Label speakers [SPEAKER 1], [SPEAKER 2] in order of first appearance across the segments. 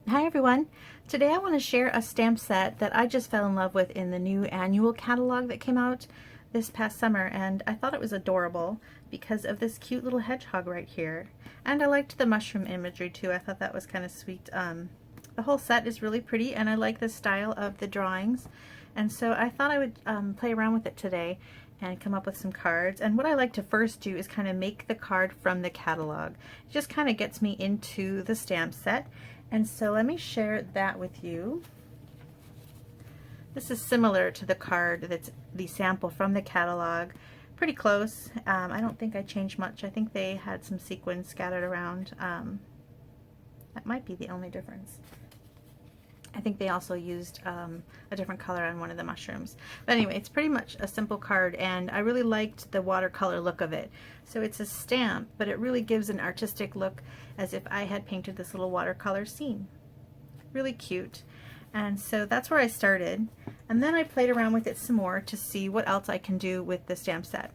[SPEAKER 1] Hi everyone. Today I want to share a stamp set that I just fell in love with in the new annual catalog that came out this past summer, and I thought it was adorable because of this cute little hedgehog right here. And I liked the mushroom imagery too. I thought that was kind of sweet. The whole set is really pretty and I like the style of the drawings, and so I thought I would play around with it today and come up with some cards. And what I like to first do is kind of make the card from the catalog. It just kind of gets me into the stamp set. And so let me share that with you. This is similar to the card that's the sample from the catalog. Pretty close. I don't think I changed much. I think they had some sequins scattered around. That might be the only difference. I think they also used a different color on one of the mushrooms. But anyway, it's pretty much a simple card, and I really liked the watercolor look of it. So it's a stamp, but it really gives an artistic look as if I had painted this little watercolor scene. Really cute. And so that's where I started. And then I played around with it some more to see what else I can do with the stamp set.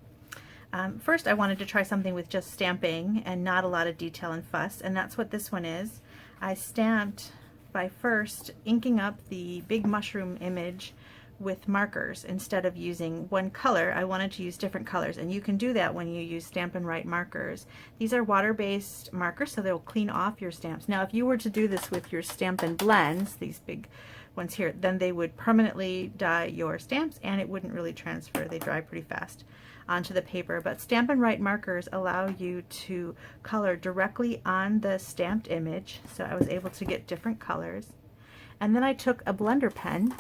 [SPEAKER 1] First I wanted to try something with just stamping and not a lot of detail and fuss, and that's what this one is. I stamped by first inking up the big mushroom image with markers. Instead of using one color, I wanted to use different colors, and you can do that when you use Stampin' Write markers. These are water-based markers, so they'll clean off your stamps. Now if you were to do this with your Stampin' Blends, these big ones here, then they would permanently dye your stamps and it wouldn't really transfer. They dry pretty fast onto the paper. But Stampin' Write markers allow you to color directly on the stamped image, so I was able to get different colors. And then I took a blender pen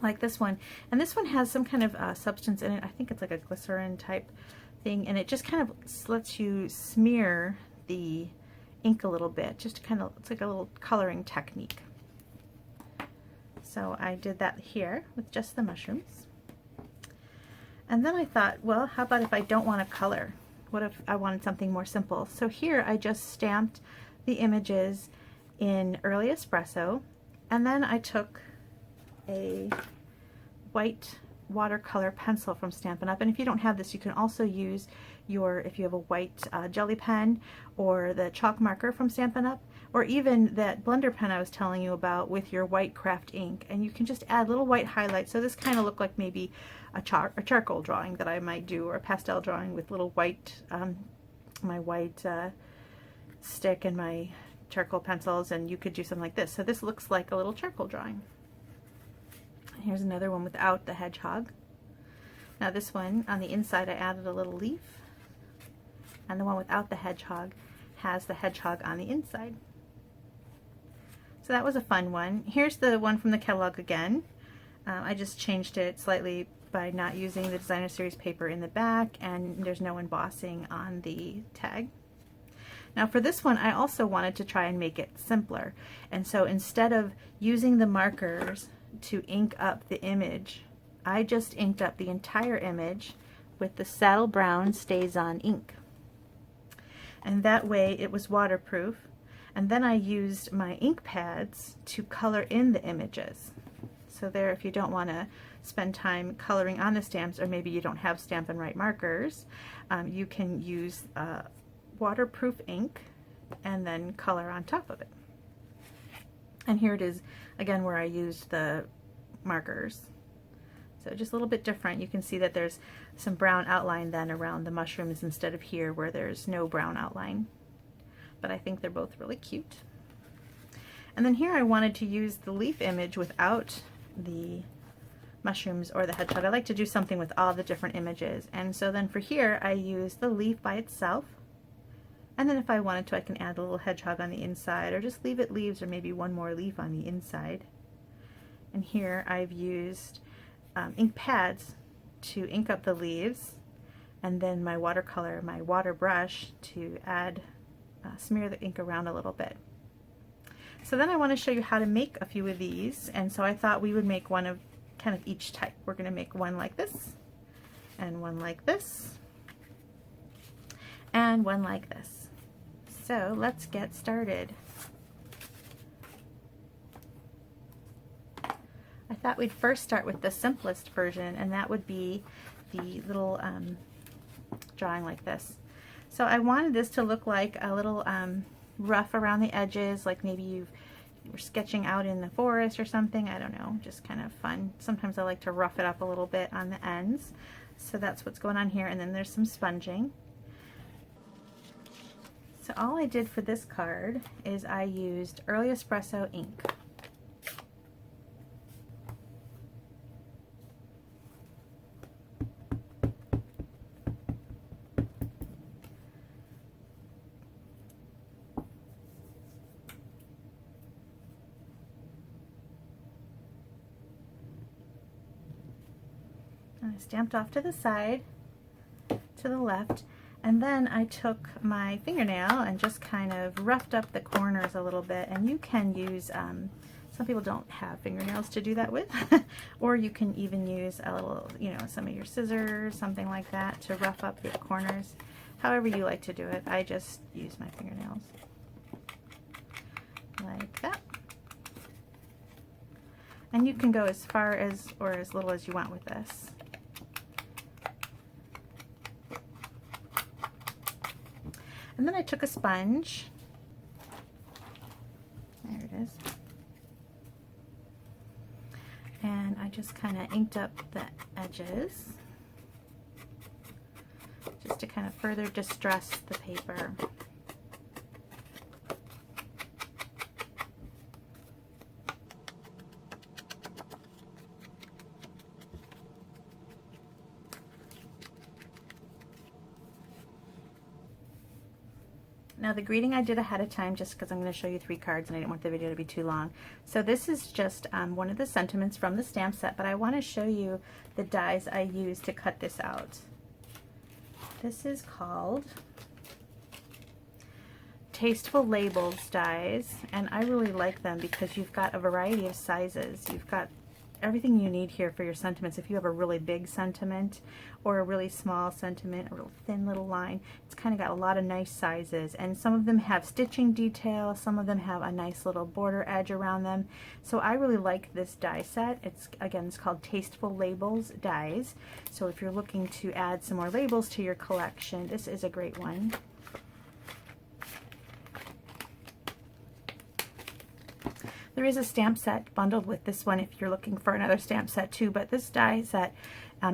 [SPEAKER 1] like this one, and this one has some kind of substance in it. I think it's like a glycerin type thing, and it just kind of lets you smear the ink a little bit, just to kind of, it's like a little coloring technique. So I did that here with just the mushrooms. And then I thought, well, how about if I don't want to color? What if I wanted something more simple? So here I just stamped the images in early espresso, and then I took a white watercolor pencil from Stampin' Up. And if you don't have this, you can also use if you have a white jelly pen or the chalk marker from Stampin' Up, or even that blender pen I was telling you about with your white craft ink, and you can just add little white highlights. So this kind of looked like maybe a charcoal drawing that I might do, or a pastel drawing with little white, my white stick and my charcoal pencils, and you could do something like this. So this looks like a little charcoal drawing. Here's another one without the hedgehog. Now this one, on the inside I added a little leaf, and the one without the hedgehog has the hedgehog on the inside. So that was a fun one. Here's the one from the catalog again. I just changed it slightly by not using the designer series paper in the back, and there's no embossing on the tag. Now for this one I also wanted to try and make it simpler, and so instead of using the markers to ink up the image, I just inked up the entire image with the saddle brown StazOn ink, and that way it was waterproof. And then I used my ink pads to color in the images. So there, if you don't want to spend time coloring on the stamps, or maybe you don't have Stampin' Write markers, you can use waterproof ink and then color on top of it. And here it is again where I used the markers. So just a little bit different. You can see that there's some brown outline then around the mushrooms instead of here where there's no brown outline. But I think they're both really cute. And then here I wanted to use the leaf image without the mushrooms or the hedgehog. I like to do something with all the different images. And so then for here I use the leaf by itself. And then if I wanted to, I can add a little hedgehog on the inside, or just leave it leaves, or maybe one more leaf on the inside. And here I've used ink pads to ink up the leaves, and then my watercolor, my water brush, to add smear the ink around a little bit. So then I want to show you how to make a few of these, and so I thought we would make one of kind of each type. We're going to make one like this, and one like this, and one like this. So let's get started. I thought we'd first start with the simplest version, and that would be the little drawing like this. So I wanted this to look like a little rough around the edges, like maybe you've we're sketching out in the forest or something. I don't know, just kind of fun. Sometimes I like to rough it up a little bit on the ends. So that's what's going on here. And then there's some sponging. So all I did for this card is I used Early Espresso ink. And I stamped off to the side, to the left, and then I took my fingernail and just kind of roughed up the corners a little bit. And you can use, some people don't have fingernails to do that with, or you can even use a little, you know, some of your scissors, something like that, to rough up the corners. However you like to do it. I just use my fingernails like that. And you can go as far as or as little as you want with this. And then I took a sponge, there it is, and I just kind of inked up the edges just to kind of further distress the paper. Now the greeting I did ahead of time just because I'm going to show you 3 cards and I didn't want the video to be too long. So this is just one of the sentiments from the stamp set, but I want to show you the dies I used to cut this out. This is called Tasteful Labels dies, and I really like them because you've got a variety of sizes. You've got everything you need here for your sentiments. If you have a really big sentiment or a really small sentiment, a real thin little line, it's kind of got a lot of nice sizes, and some of them have stitching detail, some of them have a nice little border edge around them. So I really like this die set. It's called Tasteful Labels dies. So if you're looking to add some more labels to your collection, this is a great one. There is a stamp set bundled with this one if you're looking for another stamp set too, but this die set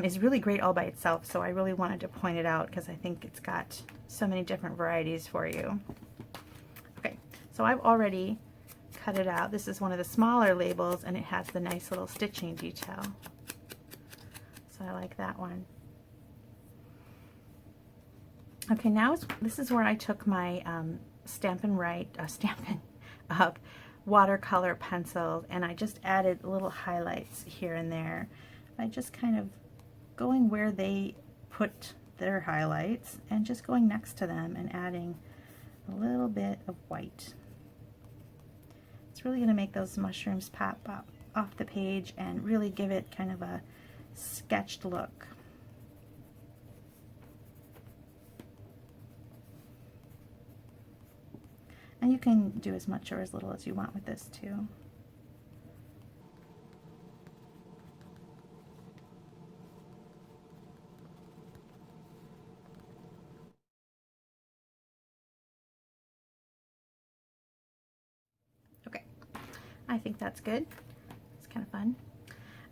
[SPEAKER 1] is really great all by itself, so I really wanted to point it out because I think it's got so many different varieties for you. Okay, so I've already cut it out. This is one of the smaller labels and it has the nice little stitching detail. So I like that one. Okay, now this is where I took my Stampin' Up watercolor pencil, and I just added little highlights here and there. I just kind of going where they put their highlights and just going next to them and adding a little bit of white. It's really going to make those mushrooms pop up off the page and really give it kind of a sketched look. And you can do as much or as little as you want with this too. Okay, I think that's good. It's kind of fun.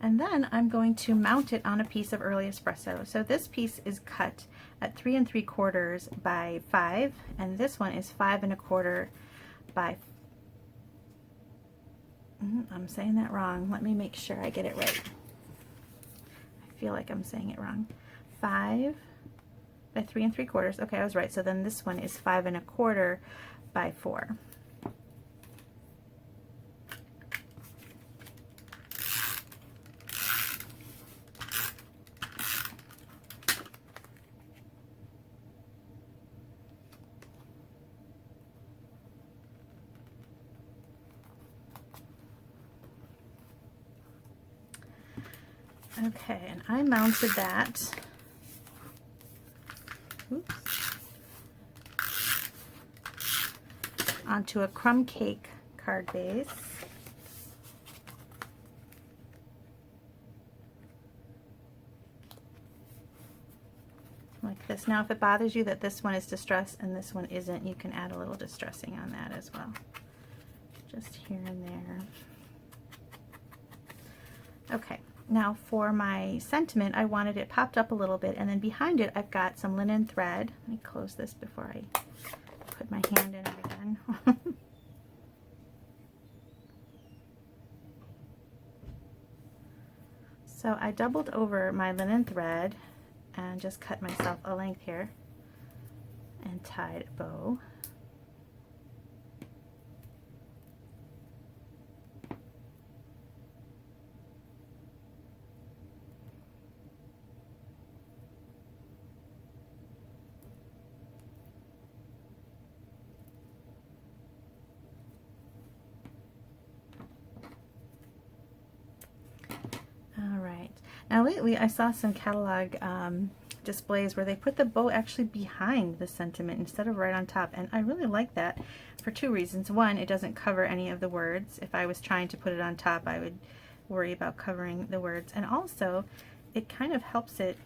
[SPEAKER 1] And then I'm going to mount it on a piece of Early Espresso. So this piece is cut at 3 3/4 by 5, and this one is 5 1/4 by, I'm saying that wrong. Let me make sure I get it right. I feel like I'm saying it wrong. 5 by 3 3/4. Okay, I was right. So then this one is 5 1/4 by 4. Okay, and I mounted that, onto a crumb cake card base. Like this. Now if it bothers you that this one is distressed and this one isn't, you can add a little distressing on that as well. just here and there. Okay, now for my sentiment, I wanted it popped up a little bit, and then behind it I've got some linen thread. Let me close this before I put my hand in it again. So I doubled over my linen thread and just cut myself a length here and tied a bow. Now lately I saw some catalog displays where they put the bow actually behind the sentiment instead of right on top, and I really like that for two reasons. One, it doesn't cover any of the words. If I was trying to put it on top, I would worry about covering the words, and also it kind of helps it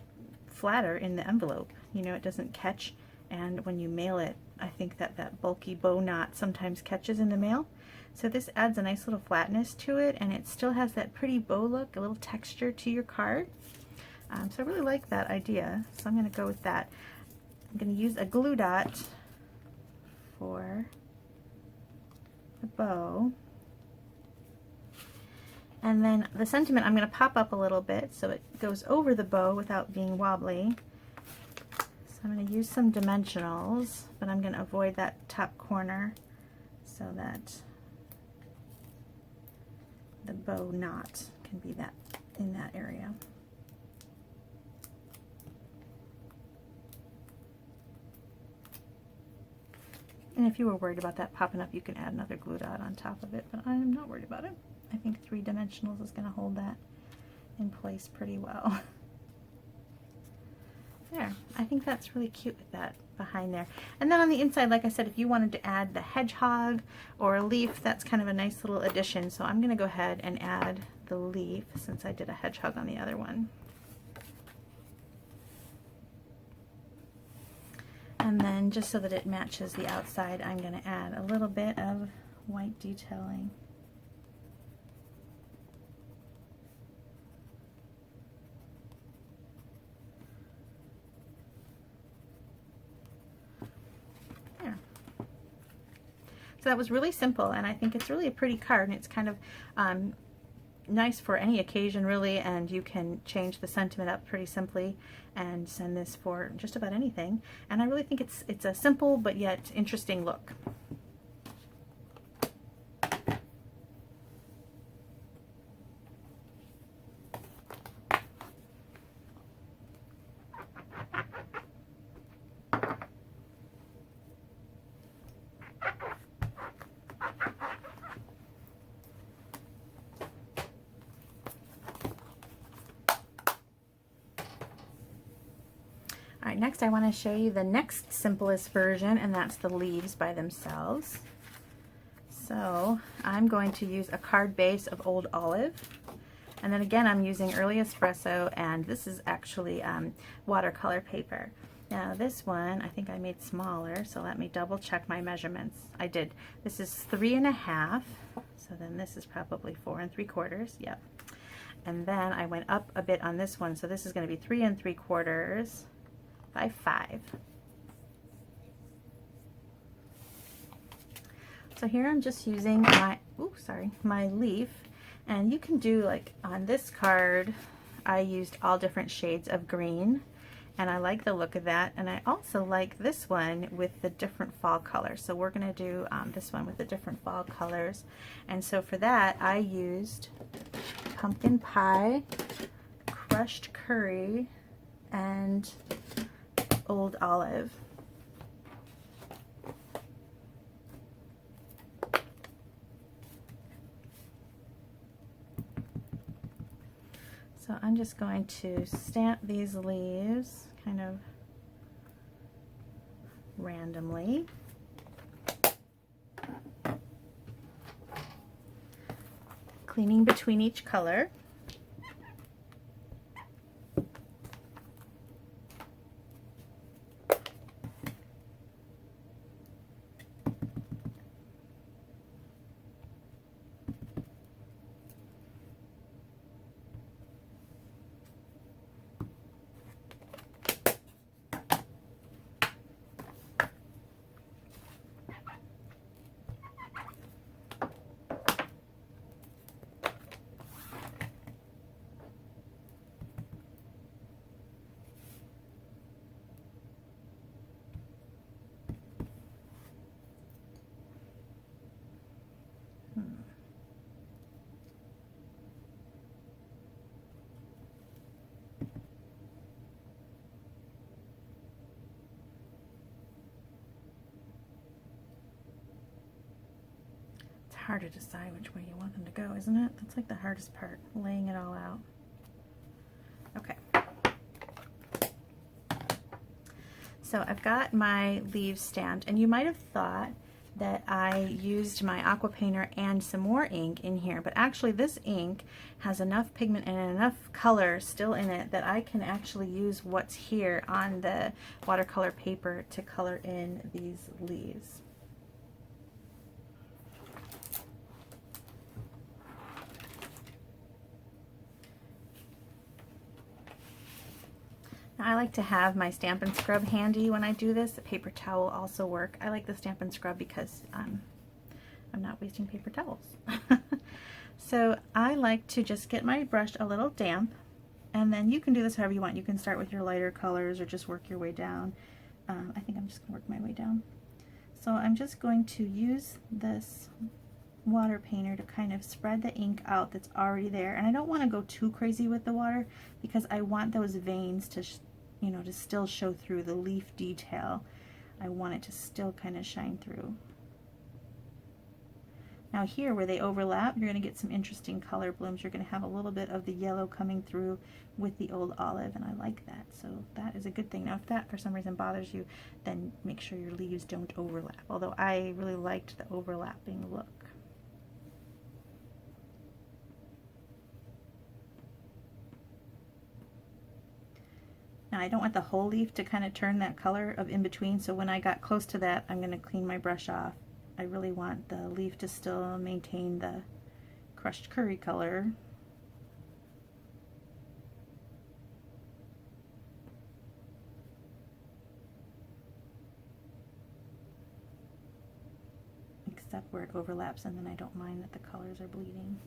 [SPEAKER 1] flatter in the envelope. You know, it doesn't catch, and when you mail it, I think that that bulky bow knot sometimes catches in the mail. So this adds a nice little flatness to it, and it still has that pretty bow look, a little texture to your card. So I really like that idea, so I'm going to go with that. I'm going to use a glue dot for the bow. And then the sentiment I'm going to pop up a little bit so it goes over the bow without being wobbly. So I'm going to use some dimensionals, but I'm going to avoid that top corner so that the bow knot can be that in that area. And if you were worried about that popping up, you can add another glue dot on top of it, but I am not worried about it. I think 3 dimensionals is going to hold that in place pretty well. There, I think that's really cute with that behind there. And then on the inside, like I said, if you wanted to add the hedgehog or a leaf, that's kind of a nice little addition. So I'm going to go ahead and add the leaf since I did a hedgehog on the other one. And then just so that it matches the outside, I'm going to add a little bit of white detailing. There. So that was really simple, and I think it's really a pretty card, and it's kind of nice for any occasion really, and you can change the sentiment up pretty simply and send this for just about anything. And I really think it's a simple but yet interesting look. Alright, next I want to show you the next simplest version, and that's the leaves by themselves. So I'm going to use a card base of Old Olive, and then again I'm using Early Espresso, and this is actually watercolor paper. Now this one I think I made smaller, so let me double check my measurements. I did. This is 3.5, so then this is probably 4 3/4. Yep. And then I went up a bit on this one, so this is going to be 3 3/4 by 5. So here I'm just using my leaf, and you can do, like on this card I used all different shades of green, and I like the look of that, and I also like this one with the different fall colors. So we're going to do this one with the different fall colors, and so for that I used pumpkin pie, crushed curry, and Old Olive. So I'm just going to stamp these leaves kind of randomly. Cleaning between each color. hard to decide which way you want them to go, isn't it? That's like the hardest part, laying it all out. Okay. So I've got my leaves stamped, and you might have thought that I used my aqua painter and some more ink in here, but actually this ink has enough pigment and enough color still in it that I can actually use what's here on the watercolor paper to color in these leaves. I like to have my Stampin' Scrub handy when I do this. The paper towel will also work. I like the Stampin' Scrub because I'm not wasting paper towels. So I like to just get my brush a little damp, and then you can do this however you want. You can start with your lighter colors or just work your way down. I think I'm just going to work my way down. So I'm just going to use this water painter to kind of spread the ink out that's already there. And I don't want to go too crazy with the water because I want those veins to to still show through the leaf detail. I want it to still kind of shine through. Now here where they overlap, you're going to get some interesting color blooms. You're going to have a little bit of the yellow coming through with the old olive, and I like that. So that is a good thing. Now if that for some reason bothers you, then make sure your leaves don't overlap. Although I really liked the overlapping look. Now I don't want the whole leaf to kind of turn that color of in between, so when I got close to that, I'm going to clean my brush off. I really want the leaf to still maintain the crushed curry color. Except where it overlaps, and then I don't mind that the colors are bleeding.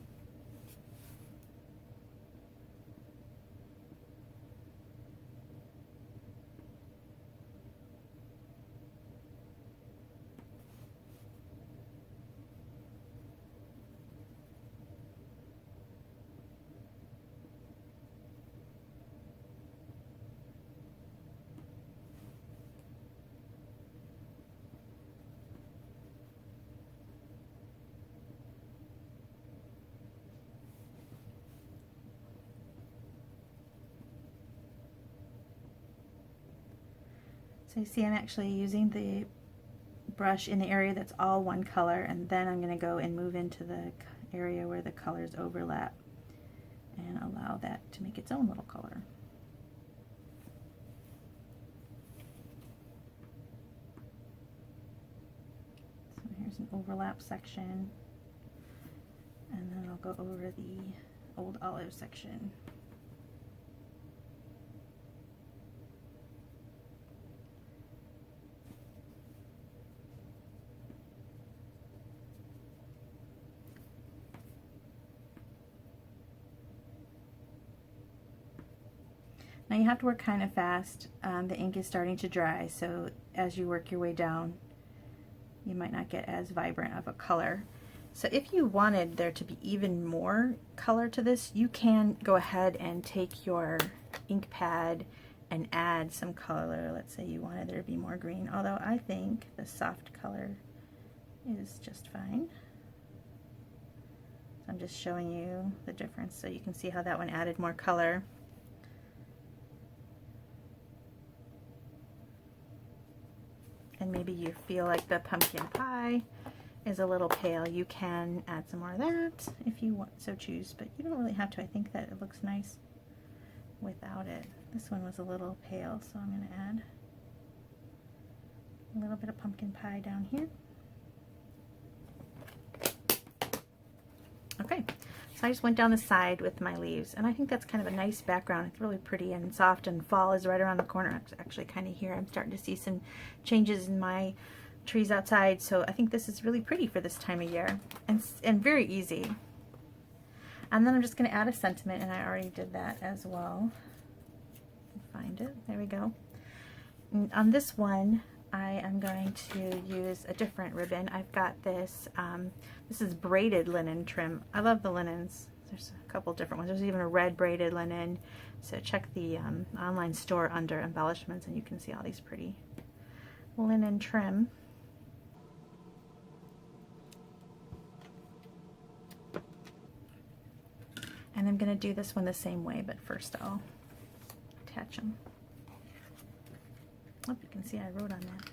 [SPEAKER 1] So you see I'm actually using the brush in the area that's all one color, and then I'm going to go and move into the area where the colors overlap and allow that to make its own little color. So here's an overlap section, and then I'll go over the old olive section. Now you have to work kind of fast. The ink is starting to dry, so as you work your way down, you might not get as vibrant of a color. So if you wanted there to be even more color to this, you can go ahead and take your ink pad and add some color. Let's say you wanted there to be more green, although I think the soft color is just fine. So I'm just showing you the difference so you can see how that one added more color. And maybe you feel like the pumpkin pie is a little pale. You can add some more of that if you want so choose, but you don't really have to. I think that it looks nice without it. This one was a little pale, so I'm going to add a little bit of pumpkin pie down here. Okay, so I just went down the side with my leaves, and I think that's kind of a nice background. It's really pretty and soft, and fall is right around the corner. It's actually kind of here. I'm starting to see some changes in my trees outside, so I think this is really pretty for this time of year, and very easy. And then I'm just going to add a sentiment, and I already did that as well. Find it. There we go. And on this one, I am going to use a different ribbon. I've got this, this is braided linen trim. I love the linens. There's a couple different ones. There's even a red braided linen. So check the online store under embellishments and you can see all these pretty linen trim. I'm going to do this one the same way, but first I'll attach them. Oh, you can see I wrote on that.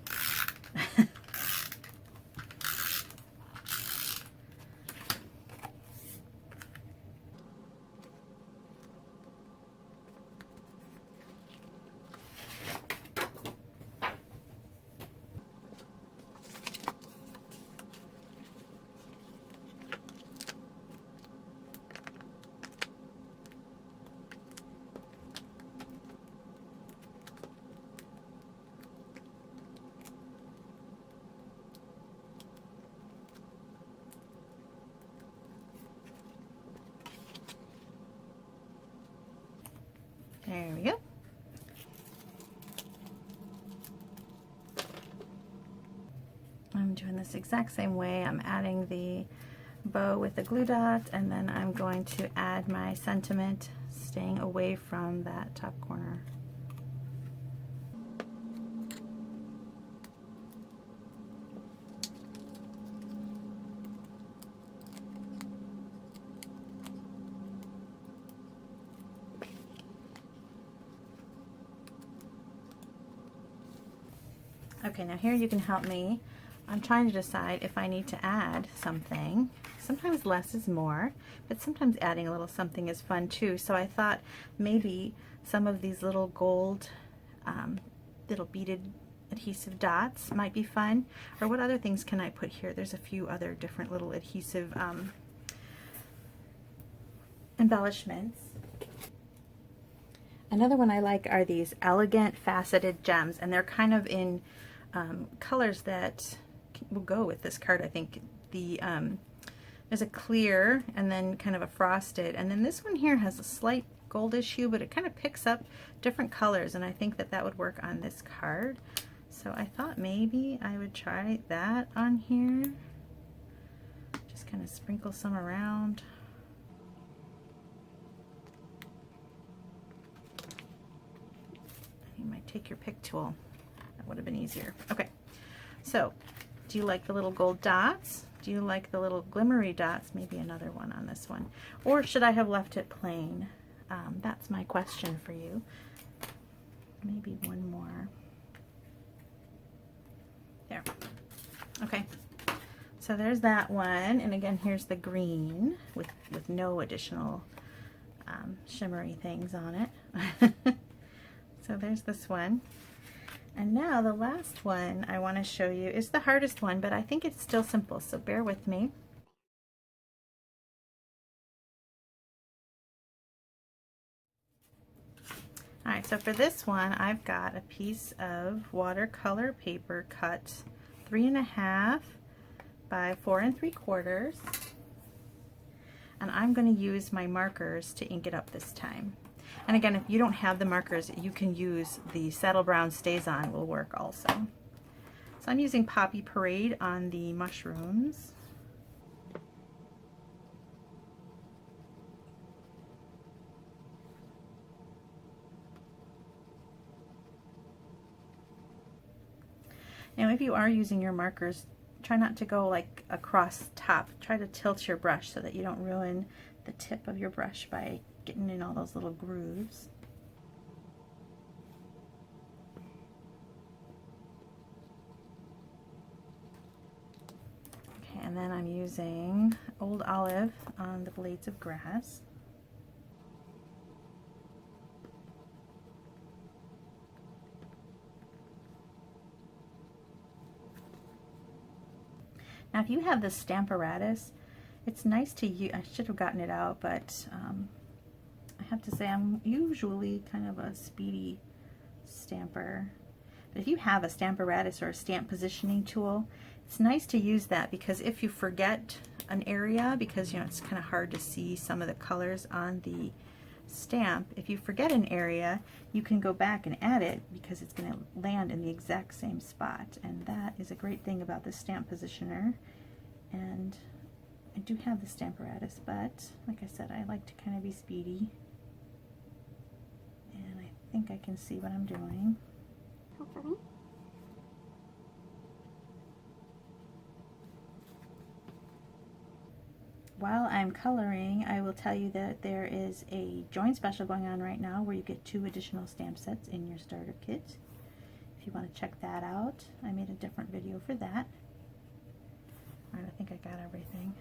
[SPEAKER 1] There we go. I'm doing this exact same way. I'm adding the bow with the glue dot, and then I'm going to add my sentiment, staying away from that top corner. Okay, now here you can help me. I'm trying to decide if I need to add something. Sometimes less is more, but sometimes adding a little something is fun too. So I thought maybe some of these little gold, little beaded adhesive dots might be fun. Or what other things can I put here? There's a few other different little adhesive embellishments. Another one I like are these elegant faceted gems, and they're kind of in colors that will go with this card. I think there's a clear and then kind of a frosted, and then this one here has a slight goldish hue, but it kind of picks up different colors, and I think that that would work on this card. So I thought maybe I would try that on here. Just kind of sprinkle some around. You might take your pick tool. That would have been easier. Okay, so do you like the little gold dots? Do you like the little glimmery dots? Maybe another one on this one. Or should I have left it plain? That's my question for you. Maybe one more. There. Okay, so there's that one. And again, here's the green with no additional shimmery things on it. So there's this one. And now the last one I want to show you is the hardest one, but I think it's still simple, so bear with me. Alright, so for this one I've got a piece of watercolor paper cut 3.5 by 4 3/4, and I'm going to use my markers to ink it up this time. And again, if you don't have the markers, you can use the Saddle Brown Stays On, will work also. So I'm using Poppy Parade on the mushrooms. Now if you are using your markers, try not to go like across top. Try to tilt your brush so that you don't ruin the tip of your brush by getting in all those little grooves. Okay, and then I'm using Old Olive on the blades of grass. Now if you have the Stamparatus, it's nice to use. I should have gotten it out, but I have to say I'm usually kind of a speedy stamper. But if you have a Stamparatus or a stamp positioning tool, it's nice to use that, because if you forget an area, because it's kind of hard to see some of the colors on the stamp, if you forget an area, you can go back and add it because it's going to land in the exact same spot. And that is a great thing about the stamp positioner. And I do have the Stamparatus, but like I said, I like to kind of be speedy. And I think I can see what I'm doing.
[SPEAKER 2] Hopefully.
[SPEAKER 1] while I'm coloring, I will tell you that there is a join special going on right now where you get 2 additional stamp sets in your starter kit. If you want to check that out, I made a different video for that. Alright, I think I got everything.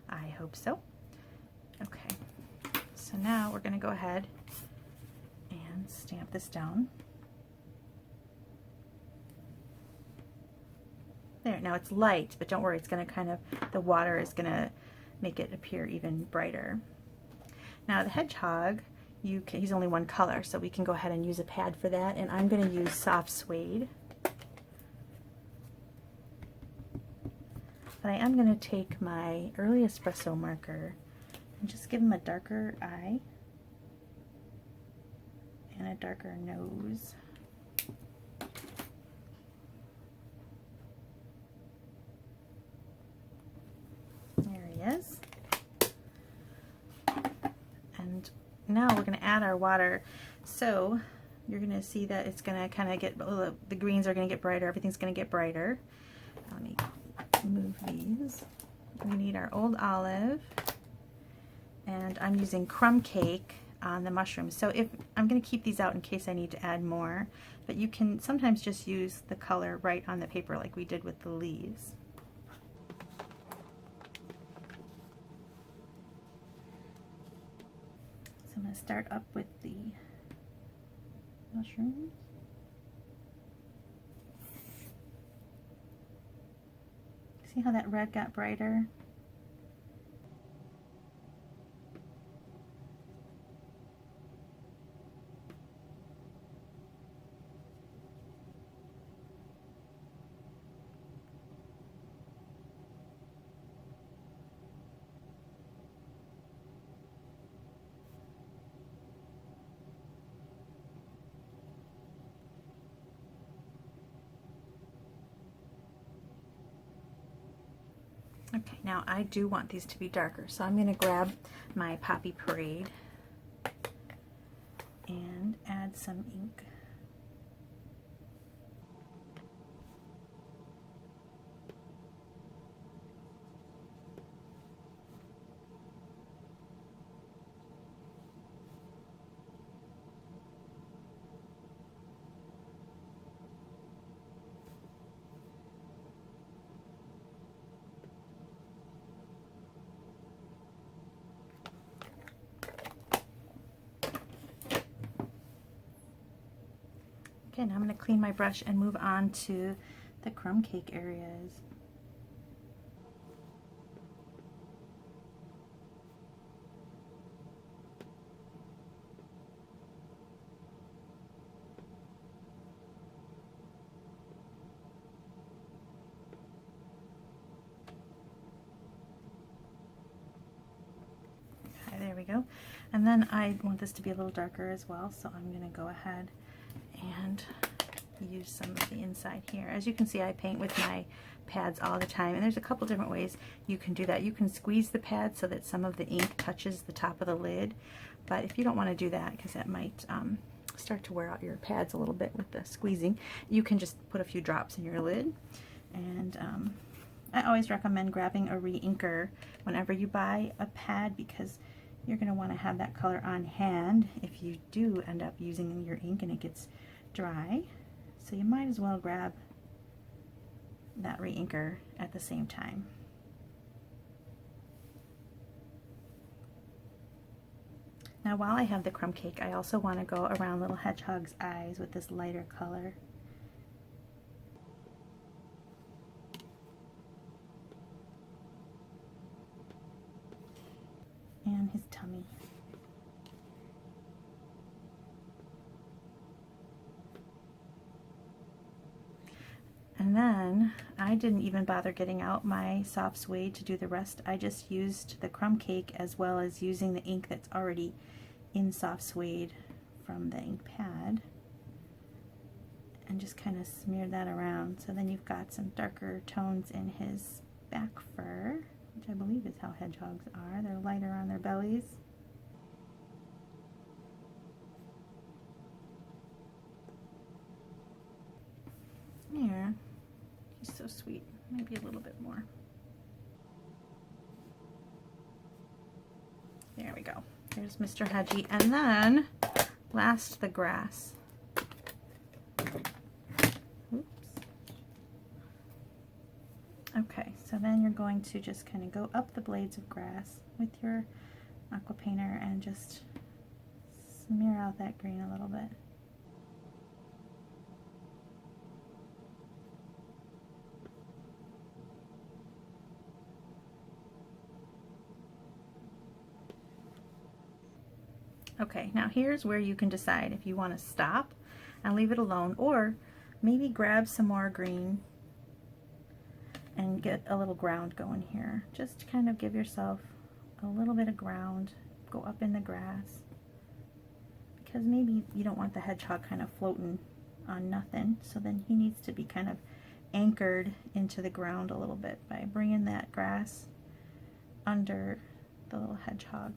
[SPEAKER 1] I hope so. Okay, so now we're going to go ahead and stamp this down. There, now it's light, but don't worry, it's going to kind of, the water is going to make it appear even brighter. Now the hedgehog, he's only one color, so we can go ahead and use a pad for that, and I'm going to use soft suede. But I am going to take my early espresso marker and just give him a darker eye and a darker nose. There he is. And now we're going to add our water. So you're going to see that it's going to kind of get, the greens are going to get brighter, everything's going to get brighter. Let me move these. We need our old olive, and I'm using crumb cake on the mushrooms. So if I'm going to keep these out in case I need to add more, but you can sometimes just use the color right on the paper like we did with the leaves. So I'm going to start up with the mushrooms. See how that red got brighter? Okay, now I do want these to be darker, so I'm going to grab my Poppy Parade and add some ink. Okay, now I'm going to clean my brush and move on to the crumb cake areas. Okay, there we go. And then I want this to be a little darker as well, so I'm going to go ahead and use some of the inside here. As you can see, I paint with my pads all the time, and there's a couple different ways you can do that. You can squeeze the pad so that some of the ink touches the top of the lid, but if you don't want to do that, because that might start to wear out your pads a little bit with the squeezing, you can just put a few drops in your lid. And I always recommend grabbing a re-inker whenever you buy a pad, because you're going to want to have that color on hand if you do end up using your ink and it gets dry. So you might as well grab that re-inker at the same time. Now while I have the crumb cake, I also want to go around Little Hedgehog's eyes with this lighter color. And his tummy. And then I didn't even bother getting out my soft suede to do the rest. I just used the crumb cake as well as using the ink that's already in soft suede from the ink pad, and just kind of smeared that around. So then you've got some darker tones in his back fur, which I believe is how hedgehogs are. They're lighter on their bellies. Here, He's so sweet. Maybe a little bit more. There we go. There's Mr. Hedgie. And then last, the grass. Oops. Okay, so then you're going to just kind of go up the blades of grass with your aqua painter and just smear out that green a little bit. Okay, now here's where you can decide if you want to stop and leave it alone, or maybe grab some more green and get a little ground going here. Just kind of give yourself a little bit of ground, go up in the grass, because maybe you don't want the hedgehog kind of floating on nothing, so then he needs to be kind of anchored into the ground a little bit by bringing that grass under the little hedgehog.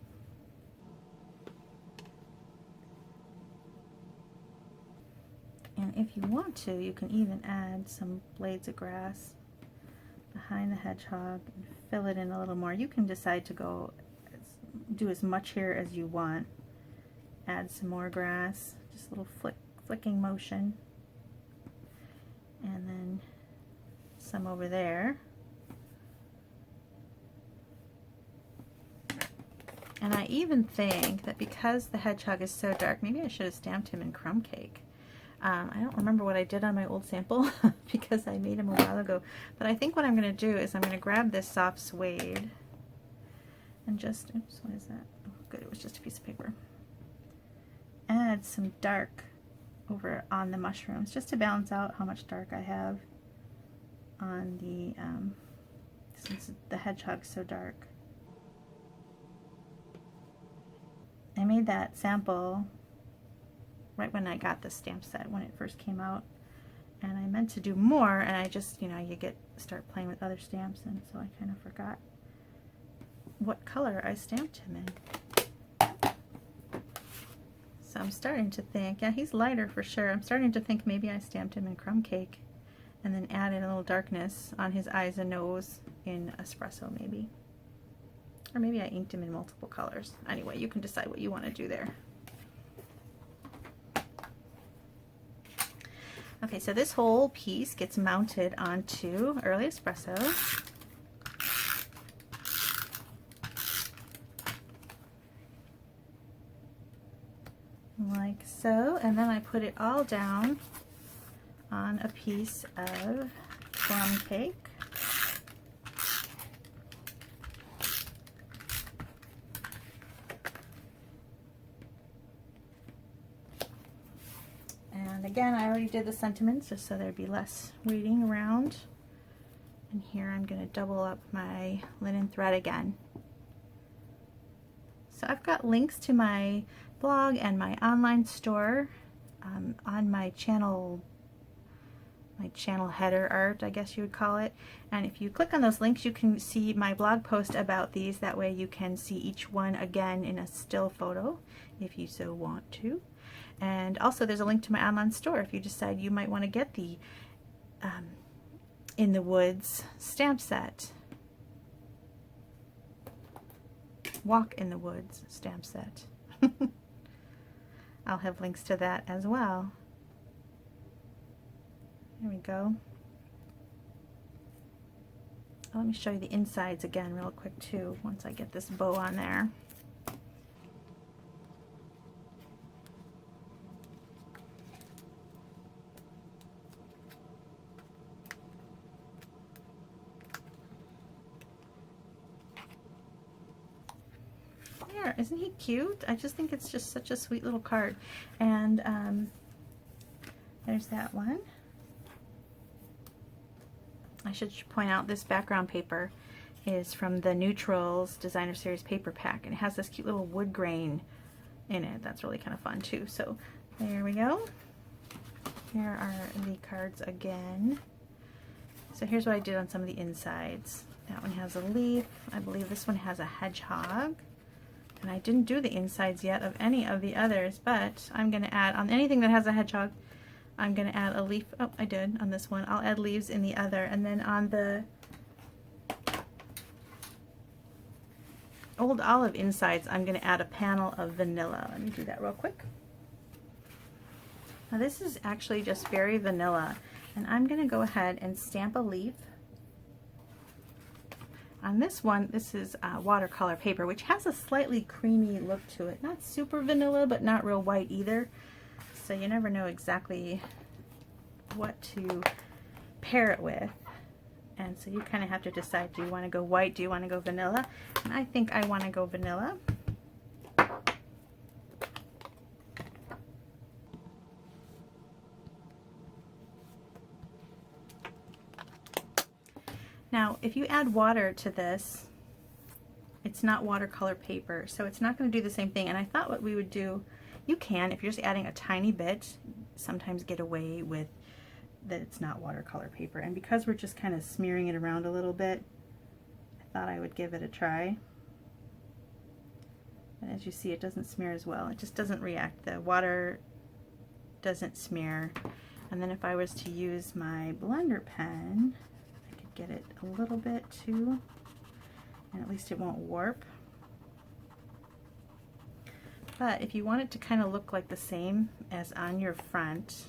[SPEAKER 1] And if you want to, you can even add some blades of grass behind the hedgehog and fill it in a little more. You can decide to do as much here as you want. Add some more grass, just a little flicking motion. And then some over there. And I even think that because the hedgehog is so dark, maybe I should have stamped him in crumb cake. I don't remember what I did on my old sample because I made him a while ago, but I think what I'm going to do is I'm going to grab this soft suede and just, oops, what is that? Oh, good, it was just a piece of paper. Add some dark over on the mushrooms just to balance out how much dark I have on the, since the hedgehog's so dark. I made that sample right when I got the stamp set, when it first came out, and I meant to do more, and I just, you know, start playing with other stamps, and so I kind of forgot what color I stamped him in. So I'm starting to think, yeah, he's lighter for sure. I'm starting to think maybe I stamped him in crumb cake and then added a little darkness on his eyes and nose in espresso maybe. Or maybe I inked him in multiple colors. Anyway, you can decide what you want to do there. Okay, so this whole piece gets mounted onto Early Espresso. Like so, and then I put it all down on a piece of plum cake. And again, I already did the sentiments just so there'd be less waiting around. And here I'm going to double up my linen thread again. So I've got links to my blog and my online store on my channel header art, I guess you would call it. And if you click on those links, you can see my blog post about these. That way you can see each one again in a still photo if you so want to. And also there's a link to my online store if you decide you might want to get the In the Woods stamp set. Walk in the Woods stamp set. I'll have links to that as well. There we go. Let me show you the insides again real quick too, once I get this bow on there. There, isn't he cute? I just think it's just such a sweet little card. And there's that one. I should point out this background paper is from the Neutrals Designer Series paper pack, and it has this cute little wood grain in it. That's really kind of fun too. So there we go. Here are the cards again. So here's what I did on some of the insides. That one has a leaf. I believe this one has a hedgehog. And I didn't do the insides yet of any of the others, but I'm going to add on anything that has a hedgehog. I'm going to add a leaf. Oh, I did on this one. I'll add leaves in the other. And then on the Old Olive insides, I'm going to add a panel of vanilla. Let me do that real quick. Now this is actually just very vanilla. And I'm going to go ahead and stamp a leaf. On this one, this is watercolor paper, which has a slightly creamy look to it. Not super vanilla, but not real white either. So you never know exactly what to pair it with. And so you kind of have to decide, do you want to go white, do you want to go vanilla? And I think I want to go vanilla. Now, if you add water to this, it's not watercolor paper, so it's not going to do the same thing. And I thought what we would do, you can, if you're just adding a tiny bit, sometimes get away with that it's not watercolor paper. And because we're just kind of smearing it around a little bit, I thought I would give it a try. And as you see, it doesn't smear as well. It just doesn't react. The water doesn't smear. And then if I was to use my blender pen, I could get it a little bit too, and at least it won't warp. But if you want it to kind of look like the same as on your front,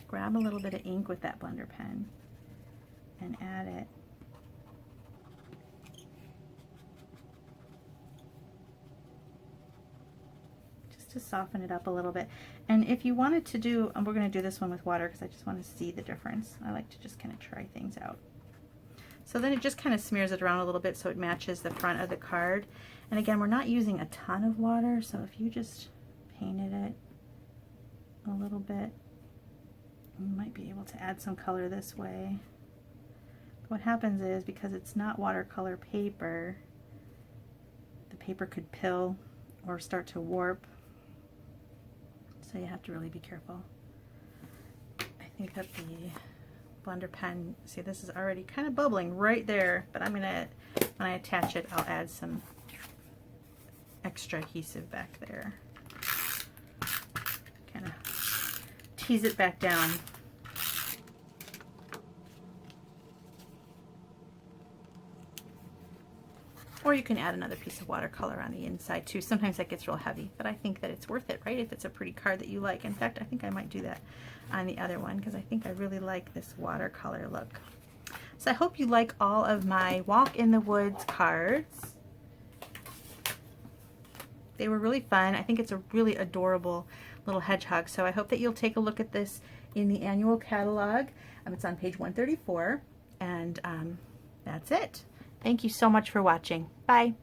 [SPEAKER 1] grab a little bit of ink with that blender pen and add it. Just to soften it up a little bit. And if you wanted to do, and we're going to do this one with water because I just want to see the difference. I like to just kind of try things out. So then it just kind of smears it around a little bit so it matches the front of the card. And again, we're not using a ton of water, so if you just painted it a little bit, you might be able to add some color this way. What happens is, because it's not watercolor paper, the paper could pill or start to warp. So you have to really be careful. I think that the blender pen, see, this is already kind of bubbling right there, but I'm gonna, when I attach it, I'll add some extra adhesive back there. Kind of tease it back down. Or you can add another piece of watercolor on the inside too. Sometimes that gets real heavy, but I think that it's worth it, right? If it's a pretty card that you like. In fact, I think I might do that on the other one because I think I really like this watercolor look. So I hope you like all of my Walk in the Woods cards. They were really fun. I think it's a really adorable little hedgehog. So I hope that you'll take a look at this in the annual catalog. It's on page 134, and that's it. Thank you so much for watching. Bye.